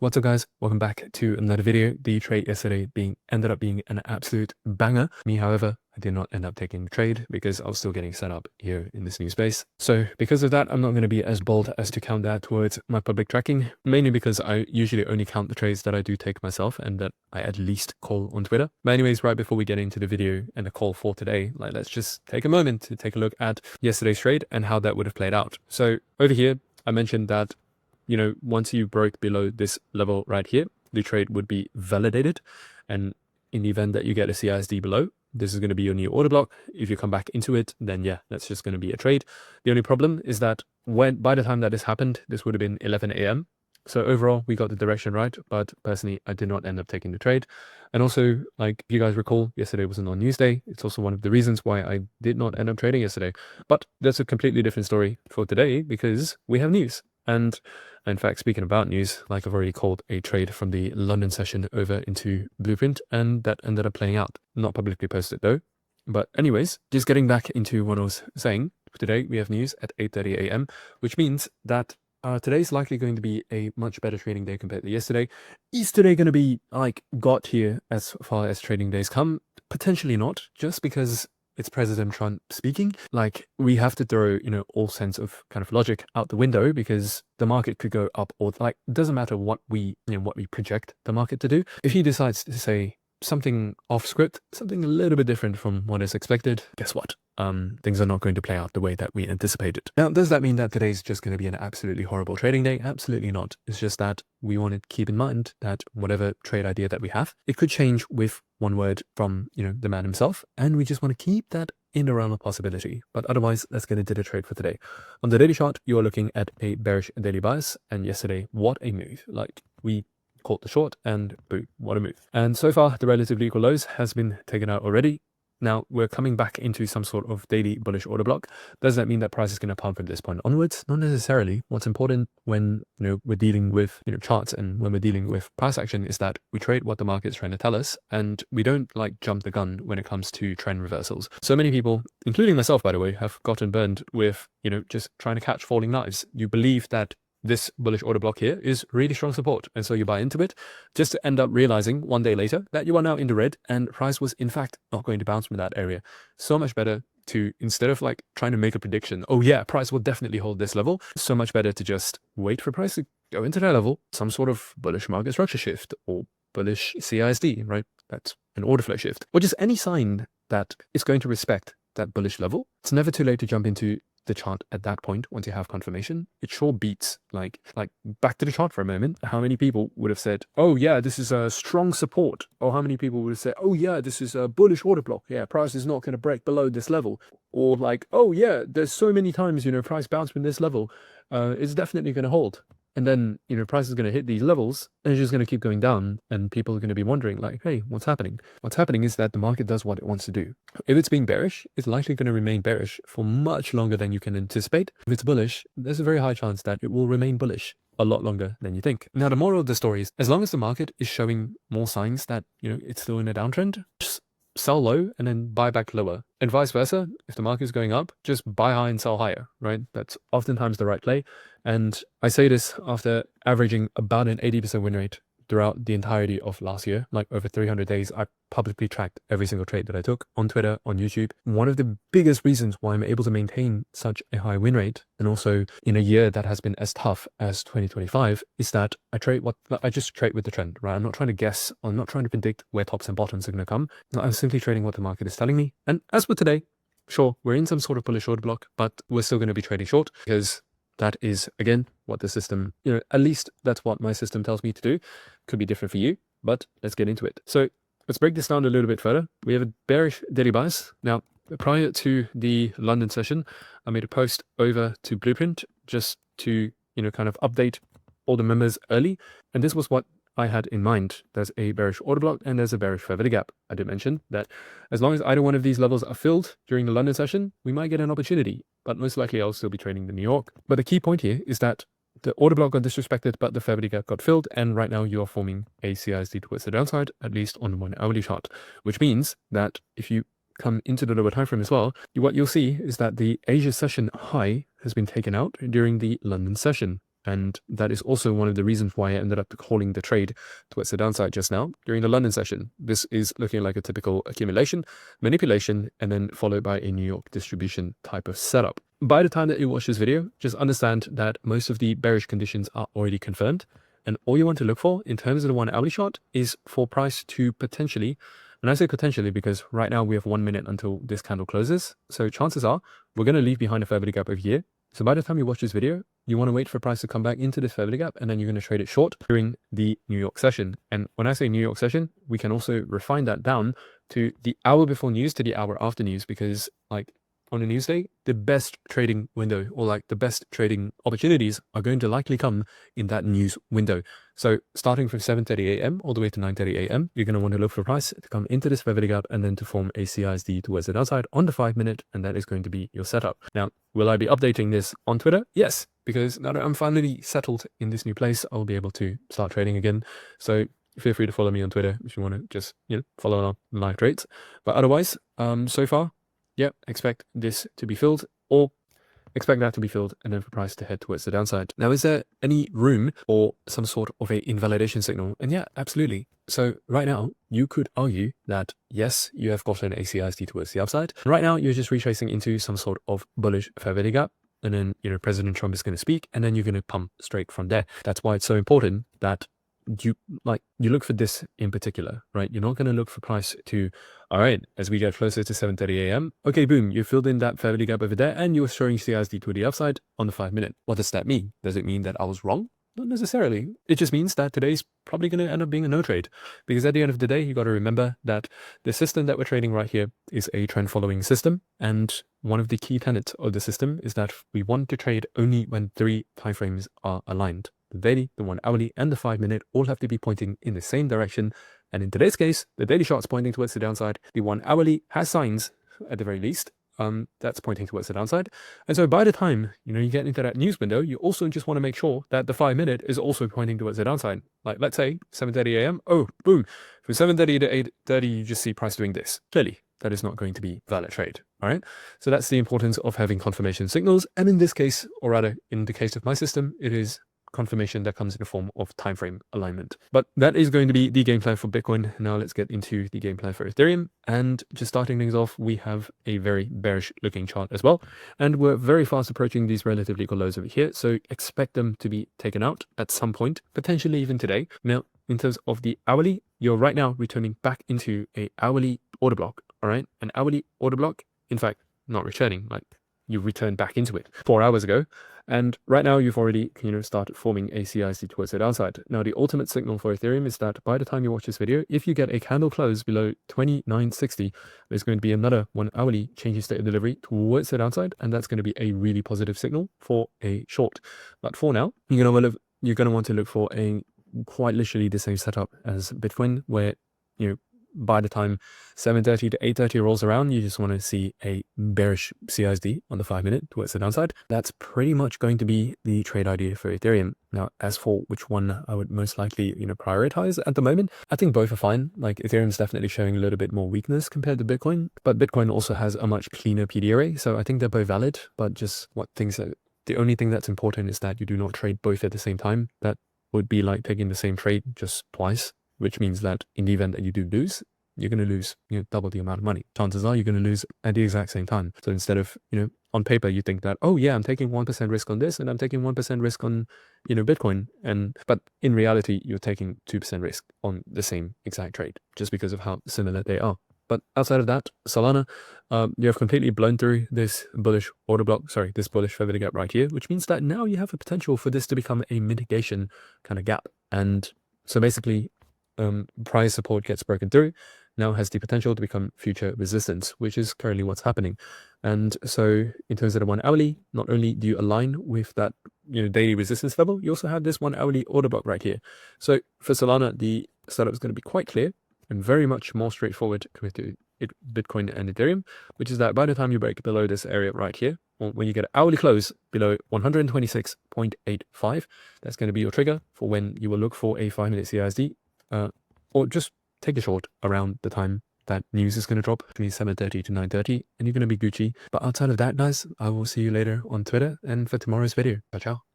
What's up guys, welcome back to another video. The trade yesterday ended up being an absolute banger. Me, however, I did not end up taking the trade because I was still getting set up here in this new space. So because of that, I'm not going to be as bold as to count that towards my public tracking, mainly because I usually only count the trades that I do take myself and that I at least call on Twitter. But anyways, right before we get into the video and the call for today, let's just take a moment to take a look at yesterday's trade and how that would have played out. So over here, I mentioned that once you broke below this level right here, the trade would be validated. And in the event that you get a CISD below, this is going to be your new order block. If you come back into it, then yeah, that's just going to be a trade. The only problem is that by the time that this happened, this would have been 11 a.m. So overall, we got the direction right, but personally, I did not end up taking the trade. And also, like you guys recall, yesterday was a non-news day. It's also one of the reasons why I did not end up trading yesterday. But that's a completely different story for today because we have news. And in fact, speaking about news, like I've already called a trade from the London session over into Blueprint, and that ended up playing out. Not publicly posted though. But anyways, just getting back into what I was saying, today we have news at 8:30 a.m., which means that today's likely going to be a much better trading day compared to yesterday. Is today going to be like got here as far as trading days come? Potentially not, just because it's President Trump speaking. Like, we have to throw, all sense of kind of logic out the window because the market could go up or it doesn't matter what we project the market to do. If he decides to say something off script, something a little bit different from what is expected, guess what? Things are not going to play out the way that we anticipated. Now, does that mean that today's just going to be an absolutely horrible trading day? Absolutely not. It's just that we want to keep in mind that whatever trade idea that we have, it could change with one word from, the man himself. And we just want to keep that in the realm of possibility. But otherwise, let's get into the trade for today. On the daily chart, you are looking at a bearish daily bias. And yesterday, what a move. Like, we caught the short and boom, what a move. And so far, the relatively equal lows has been taken out already. Now we're coming back into some sort of daily bullish order block. Does that mean that price is going to pump from this point onwards? Not necessarily. What's important when we're dealing with charts and when we're dealing with price action is that we trade what the market's trying to tell us, and we don't jump the gun when it comes to trend reversals. So many people, including myself by the way, have gotten burned with just trying to catch falling knives. You believe that this bullish order block here is really strong support, and so you buy into it just to end up realizing one day later that you are now in the red and price was in fact not going to bounce from that area. So much better to, instead of trying to make a prediction, oh yeah, price will definitely hold this level, so much better to just wait for price to go into that level, some sort of bullish market structure shift or bullish CISD, right? That's an order flow shift, or just any sign that is going to respect that bullish level. It's never too late to jump into the chart at that point once you have confirmation. It sure beats like back to the chart for a moment. How many people would have said, oh yeah, this is a strong support? Or how many people would have said, oh yeah, this is a bullish order block, yeah, price is not going to break below this level? Or oh yeah, there's so many times price bounced from this level, it's definitely going to hold. And then, price is going to hit these levels and it's just going to keep going down, and people are going to be wondering hey, what's happening? What's happening is that the market does what it wants to do. If it's being bearish, it's likely going to remain bearish for much longer than you can anticipate. If it's bullish, there's a very high chance that it will remain bullish a lot longer than you think. Now, the moral of the story is, as long as the market is showing more signs that, it's still in a downtrend, just sell low and then buy back lower, and vice versa. If the market is going up, just buy high and sell higher, right? That's oftentimes the right play. And I say this after averaging about an 80% win rate throughout the entirety of last year, over 300 days. I publicly tracked every single trade that I took on Twitter, on YouTube. One of the biggest reasons why I'm able to maintain such a high win rate, and also in a year that has been as tough as 2025, is that I just trade with the trend, right? I'm not trying to guess. I'm not trying to predict where tops and bottoms are going to come. I'm simply trading what the market is telling me. And as for today, sure, we're in some sort of bullish order block, but we're still going to be trading short because that is, again, what the system, at least that's what my system tells me to do. Could be different for you, but let's get into it. So let's break this down a little bit further. We have a bearish daily bias. Now, prior to the London session, I made a post over to Blueprint just to, kind of update all the members early. And this was what I had in mind. There's a bearish order block and there's a bearish fair value gap. I did mention that as long as either one of these levels are filled during the London session, we might get an opportunity, but most likely I'll still be trading the New York. But the key point here is that the order block got disrespected, but the fair value gap got filled, and right now you are forming a CISD towards the downside, at least on the 1 hourly chart, which means that if you come into the lower time frame as well, what you'll see is that the Asia session high has been taken out during the London session. And that is also one of the reasons why I ended up calling the trade towards the downside just now during the London session. This is looking like a typical accumulation, manipulation, and then followed by a New York distribution type of setup. By the time that you watch this video, just understand that most of the bearish conditions are already confirmed. And all you want to look for in terms of the 1 hourly chart is for price to potentially, and I say potentially because right now we have 1 minute until this candle closes. So chances are we're going to leave behind a fair value gap over here. So by the time you watch this video, you want to wait for price to come back into this fair value gap, and then you're going to trade it short during the New York session. And when I say New York session, we can also refine that down to the hour before news to the hour after news, because like on a news day, the best trading window or like the best trading opportunities are going to likely come in that news window. So starting from 7:30 a.m. all the way to 9:30 a.m., you're going to want to look for price to come into this fair value gap and then to form a CISD towards the downside on the 5 minute, and that is going to be your setup. Now, will I be updating this on Twitter? Yes, because now that I'm finally settled in this new place, I'll be able to start trading again. So feel free to follow me on Twitter if you want to just, follow our live trades. But otherwise, so far, yeah, expect this to be filled, or expect that to be filled and then for price to head towards the downside. Now, is there any room for some sort of a invalidation signal? And yeah, absolutely. So right now, you could argue that yes, you have gotten a CISD towards the upside. Right now, you're just retracing into some sort of bullish fair value gap. And then, President Trump is going to speak, and then you're going to pump straight from there. That's why it's so important that you look for this in particular, right? You're not going to look for price to, all right, as we get closer to 7:30 a.m. Okay, boom, you filled in that fair value gap over there, and you're showing CISD to the upside on the 5 minute. What does that mean? Does it mean that I was wrong? Not necessarily. It just means that today's probably going to end up being a no trade, because at the end of the day, you got to remember that the system that we're trading right here is a trend following system. And one of the key tenets of the system is that we want to trade only when 3 timeframes are aligned. The daily, the 1 hourly, and the 5 minute all have to be pointing in the same direction. And in today's case, the daily chart's pointing towards the downside. The 1 hourly has signs, at the very least, that's pointing towards the downside. And so by the time, you get into that news window, you also just want to make sure that the 5 minute is also pointing towards the downside. Like, let's say 7:30 a.m. Oh, boom. From 7:30 to 8:30, you just see price doing this. Clearly, that is not going to be valid trade. All right. So that's the importance of having confirmation signals. And in this case, or rather in the case of my system, it is confirmation that comes in the form of time frame alignment. But that is going to be the game plan for Bitcoin. Now let's get into the game plan for Ethereum. And just starting things off, we have a very bearish looking chart as well. And we're very fast approaching these relatively equal lows over here. So expect them to be taken out at some point, potentially even today. Now, in terms of the hourly, you're right now returning back into a hourly order block. All right. An hourly order block, in fact, not returning, like you returned back into it 4 hours ago. And right now you've already, started forming a CIC towards the downside. Now, the ultimate signal for Ethereum is that by the time you watch this video, if you get a candle close below 2960, there's going to be another 1 hourly change in state of delivery towards the downside. And that's going to be a really positive signal for a short. But for now, you're going to want to look for a quite literally the same setup as Bitcoin, where, by the time 7:30 to 8:30 rolls around, you just want to see a bearish CISD on the 5 minute towards the downside. That's pretty much going to be the trade idea for Ethereum. Now, as for which one I would most likely, prioritize at the moment, I think both are fine. Like, Ethereum's definitely showing a little bit more weakness compared to Bitcoin, but Bitcoin also has a much cleaner PD array. So I think they're both valid, but just the only thing that's important is that you do not trade both at the same time. That would be like taking the same trade just twice, which means that in the event that you do lose, you're going to lose double the amount of money. Chances are you're going to lose at the exact same time. So instead of, on paper, you think that, oh yeah, I'm taking 1% risk on this and I'm taking 1% risk on, Bitcoin. But in reality, you're taking 2% risk on the same exact trade just because of how similar they are. But outside of that, Solana, you have completely blown through this bullish order block, this bullish fair value gap right here, which means that now you have a potential for this to become a mitigation kind of gap. And so basically, price support gets broken through, now has the potential to become future resistance, which is currently what's happening. And so in terms of the 1 hourly, not only do you align with that daily resistance level, you also have this 1 hourly order block right here. So for Solana, the setup is going to be quite clear and very much more straightforward compared to Bitcoin and Ethereum, which is that by the time you break below this area right here, or when you get an hourly close below 126.85, that's going to be your trigger for when you will look for a 5 minute CISD, or just take a short around the time that news is going to drop between 7:30 to 9:30, and you're going to be Gucci. But outside of that, guys, I will see you later on Twitter and for tomorrow's video. Ciao, ciao.